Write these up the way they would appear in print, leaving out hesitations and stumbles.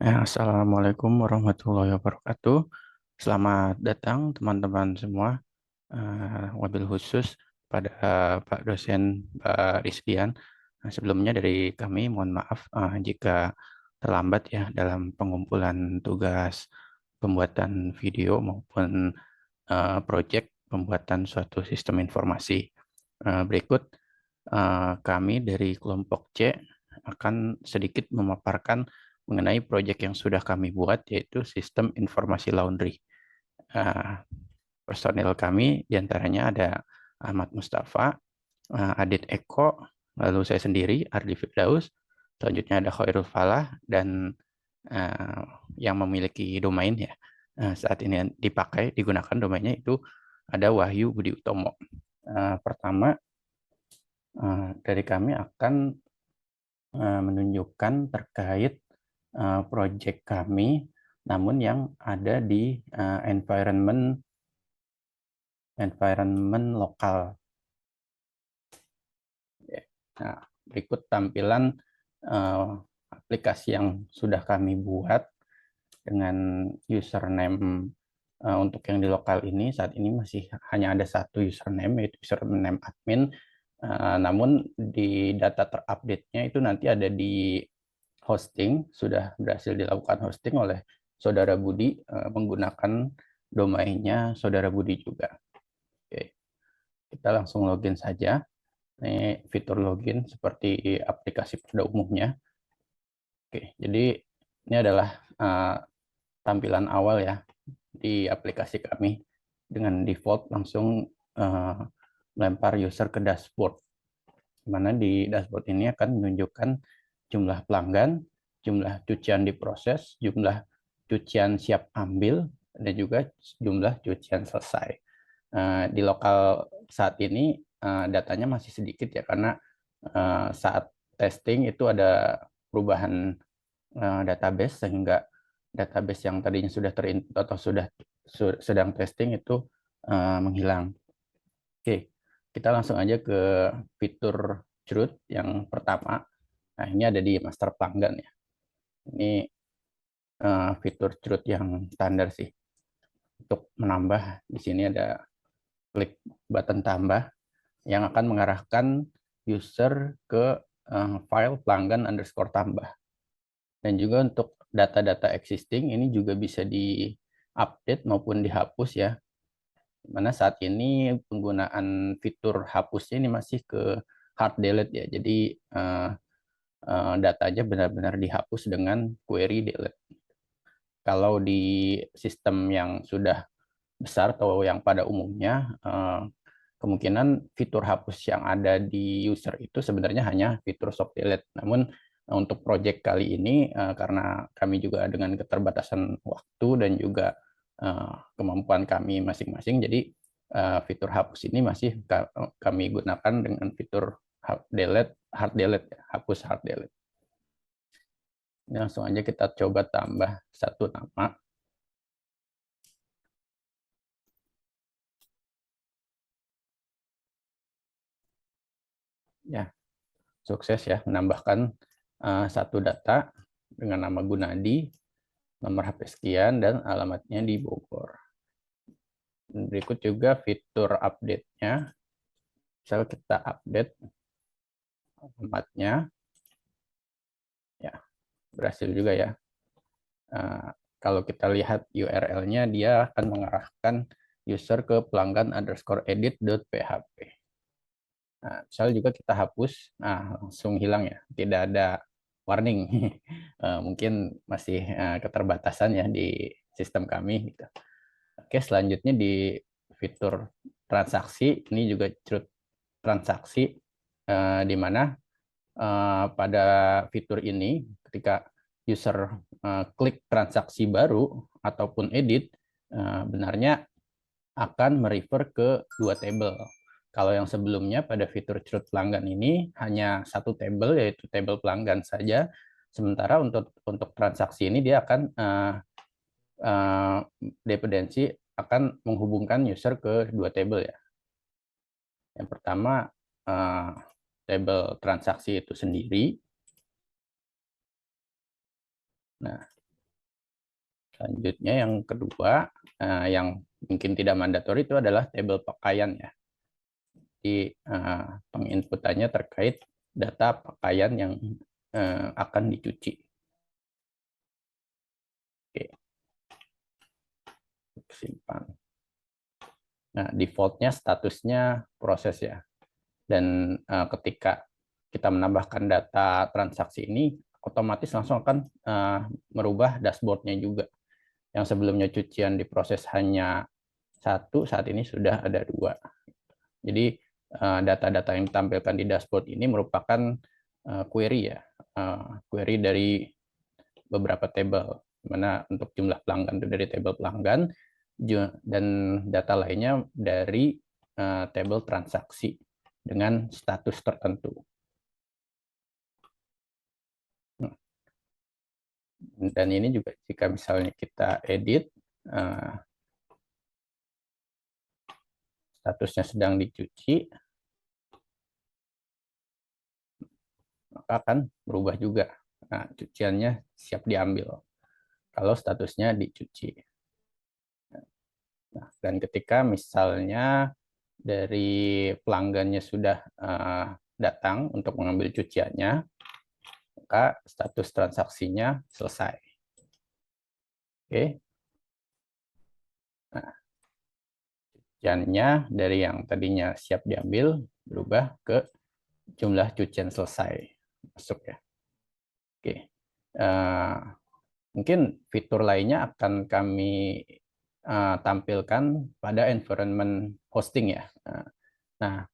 Assalamualaikum warahmatullahi wabarakatuh. Selamat datang teman-teman semua. Wabil khusus pada Pak dosen Pak Rizdian. Sebelumnya dari kami mohon maaf jika terlambat ya dalam pengumpulan tugas pembuatan video maupun proyek pembuatan suatu sistem informasi. Berikut kami dari kelompok C akan sedikit memaparkan mengenai proyek yang sudah kami buat, yaitu sistem informasi laundry. Personil kami diantaranya ada Ahmad Mustafa, Adit Eko, lalu saya sendiri, Ardi Firdaus, selanjutnya ada Khairul Falah, dan yang memiliki domain ya, saat ini digunakan domainnya itu ada Wahyu Budi Utomo. Pertama, dari kami akan menunjukkan terkait proyek kami, namun yang ada di environment lokal. Nah, berikut tampilan aplikasi yang sudah kami buat dengan username. Untuk yang di lokal ini saat ini masih hanya ada satu username, yaitu username admin. Namun di data terupdate-nya itu nanti ada di hosting, sudah berhasil dilakukan hosting oleh Saudara Budi menggunakan domainnya Saudara Budi juga. Oke, kita langsung login saja. Ini fitur login seperti aplikasi pada umumnya. Oke, jadi ini adalah tampilan awal ya di aplikasi kami. Dengan default langsung melempar user ke dashboard. Di mana di dashboard ini akan menunjukkan jumlah pelanggan, jumlah cucian diproses, jumlah cucian siap ambil, dan juga jumlah cucian selesai. Di lokal saat ini datanya masih sedikit ya, karena saat testing itu ada perubahan database, sehingga database yang tadinya sudah terinput atau sudah sedang testing itu menghilang. Oke, kita langsung aja ke fitur Truth yang pertama. Nah, ini ada di master pelanggan ya. Ini fitur Truth yang standar sih. Untuk menambah, di sini ada klik button tambah yang akan mengarahkan user ke file pelanggan underscore tambah. Dan juga untuk data-data existing ini juga bisa di-update maupun dihapus ya. Mana saat ini penggunaan fitur hapusnya ini masih ke hard delete ya. Jadi datanya benar-benar dihapus dengan query delete. Kalau di sistem yang sudah besar atau yang pada umumnya, kemungkinan fitur hapus yang ada di user itu sebenarnya hanya fitur soft delete. Namun untuk project kali ini, karena kami juga dengan keterbatasan waktu dan juga kemampuan kami masing-masing, jadi fitur hapus ini masih kami gunakan dengan fitur hard delete, hapus hard delete. Ini langsung aja kita coba tambah satu nama. Ya, sukses ya menambahkan satu data dengan nama Gunadi, nomor HP sekian, dan alamatnya di Bogor. Dan berikut juga fitur update-nya. Misal kita update alamatnya, ya berhasil juga ya. Kalau kita lihat URL-nya, dia akan mengarahkan user ke pelanggan underscore edit.php. Nah, misalnya juga kita hapus, nah langsung hilang ya, tidak ada warning. Mungkin masih keterbatasan ya di sistem kami gitu. Oke, selanjutnya di fitur transaksi, ini juga truth transaksi, di mana pada fitur ini ketika user klik transaksi baru ataupun edit, benarnya akan merefer ke dua table. Kalau yang sebelumnya pada fitur truth pelanggan ini hanya satu table, yaitu table pelanggan saja. Sementara untuk transaksi ini dia akan dependensi akan menghubungkan user ke dua table ya. Yang pertama table transaksi itu sendiri. Nah, Selanjutnya yang kedua, yang mungkin tidak mandatori itu adalah tabel pakaian ya. Di penginputannya terkait data pakaian yang akan dicuci. Oke, simpan. Nah, defaultnya statusnya proses ya. Dan ketika kita menambahkan data transaksi ini, otomatis langsung akan merubah dashboardnya juga. Yang sebelumnya cucian diproses hanya satu, saat ini sudah ada dua. Jadi data-data yang ditampilkan di dashboard ini merupakan query ya, query dari beberapa table, mana untuk jumlah pelanggan itu dari table pelanggan dan data lainnya dari table transaksi dengan status tertentu. Dan ini juga jika misalnya kita edit, statusnya sedang dicuci, maka akan berubah juga. Nah, cuciannya siap diambil kalau statusnya dicuci. Nah, dan ketika misalnya dari pelanggannya sudah datang untuk mengambil cuciannya, maka status transaksinya selesai. Oke. Nah, cuciannya dari yang tadinya siap diambil berubah ke jumlah cucian selesai. Masuk ya. Oke. Mungkin fitur lainnya akan kami tampilkan pada environment hosting ya. Nah,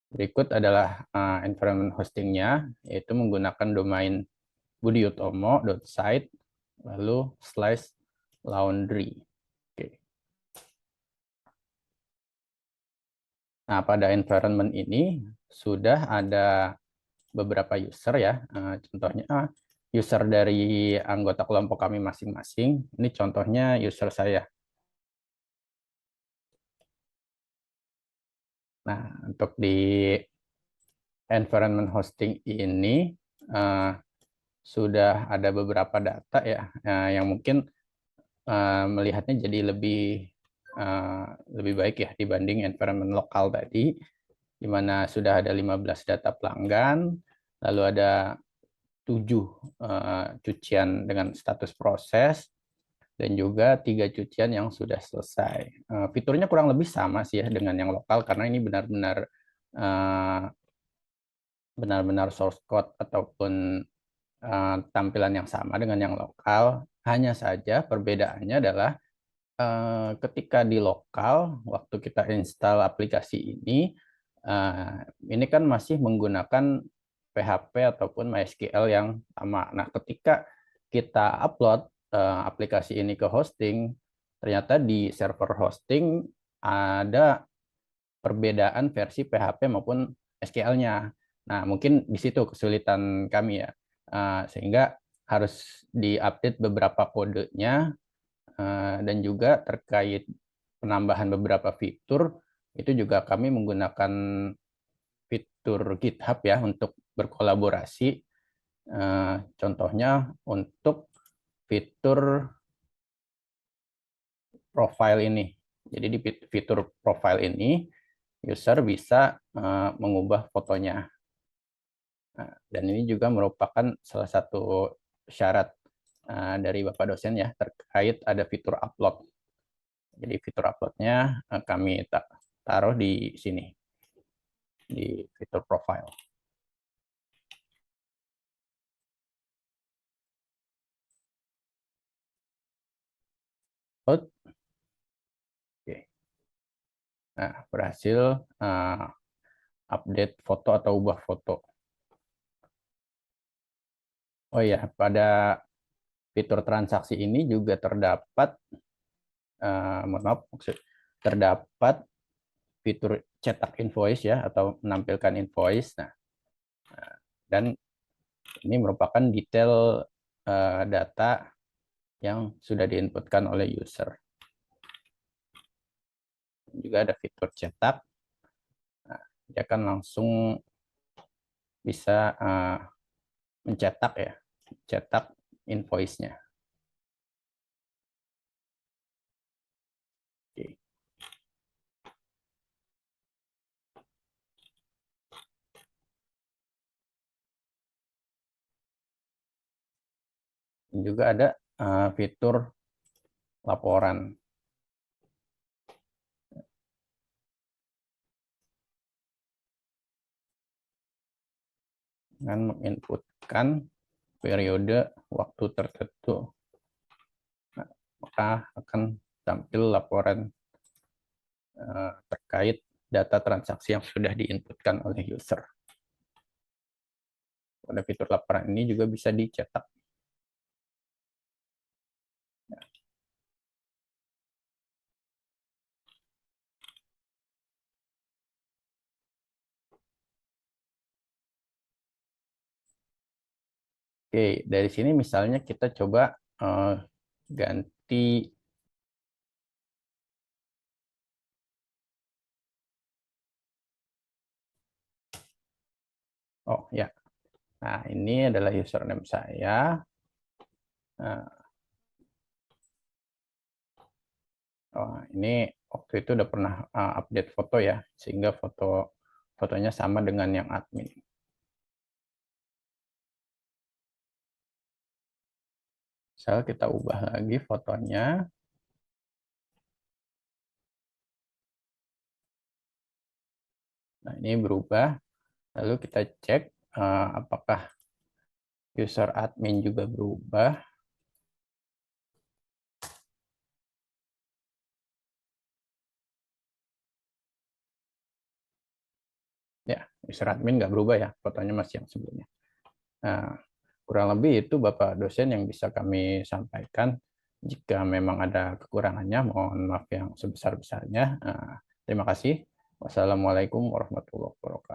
berikut adalah environment hostingnya, yaitu menggunakan domain budiutomo.site lalu /laundry. Oke. Nah, pada environment ini sudah ada beberapa user ya. Contohnya user dari anggota kelompok kami masing-masing. Ini contohnya user saya. Nah, untuk di environment hosting ini sudah ada beberapa data ya yang mungkin melihatnya jadi lebih baik ya dibanding environment lokal tadi, di mana sudah ada 15 data pelanggan, lalu ada 7 cucian dengan status proses, dan juga 3 cucian yang sudah selesai. Fiturnya kurang lebih sama sih ya dengan yang lokal, karena ini benar-benar source code ataupun tampilan yang sama dengan yang lokal. Hanya saja perbedaannya adalah ketika di lokal, waktu kita install aplikasi ini kan masih menggunakan PHP ataupun MySQL yang sama. Nah, ketika kita upload aplikasi ini ke hosting, ternyata di server hosting ada perbedaan versi PHP maupun SQL-nya. Nah, mungkin di situ kesulitan kami ya. Sehingga harus diupdate beberapa kodenya, dan juga terkait penambahan beberapa fitur, itu juga kami menggunakan fitur GitHub ya untuk berkolaborasi. Contohnya untuk fitur profile ini. Jadi di fitur profile ini, user bisa mengubah fotonya. Nah, dan ini juga merupakan salah satu syarat dari Bapak dosen ya, terkait ada fitur upload. Jadi fitur uploadnya kami taruh di sini, di fitur profile. Oke. Nah, berhasil update foto atau ubah foto. Oh ya, pada fitur transaksi ini juga terdapat, terdapat fitur cetak invoice ya, atau menampilkan invoice. Nah, dan ini merupakan detail data yang sudah diinputkan oleh user. Juga ada fitur cetak. Nah, dia akan langsung bisa mencetak ya, cetak invoice-nya. Dan juga ada fitur laporan. Dengan menginputkan periode waktu tertentu, maka akan tampil laporan terkait data transaksi yang sudah diinputkan oleh user. Pada fitur laporan ini juga bisa dicetak. Oke, dari sini misalnya kita coba ganti ya. Nah, ini adalah username saya. Nah, ini waktu itu udah pernah update foto ya, sehingga fotonya sama dengan yang admin. Misal kita ubah lagi fotonya. Nah, ini berubah. Lalu kita cek apakah user admin juga berubah. Ya, user admin nggak berubah ya, fotonya masih yang sebelumnya. Nah, kurang lebih itu Bapak dosen yang bisa kami sampaikan. Jika memang ada kekurangannya, mohon maaf yang sebesar-besarnya. Terima kasih. Wassalamualaikum warahmatullahi wabarakatuh.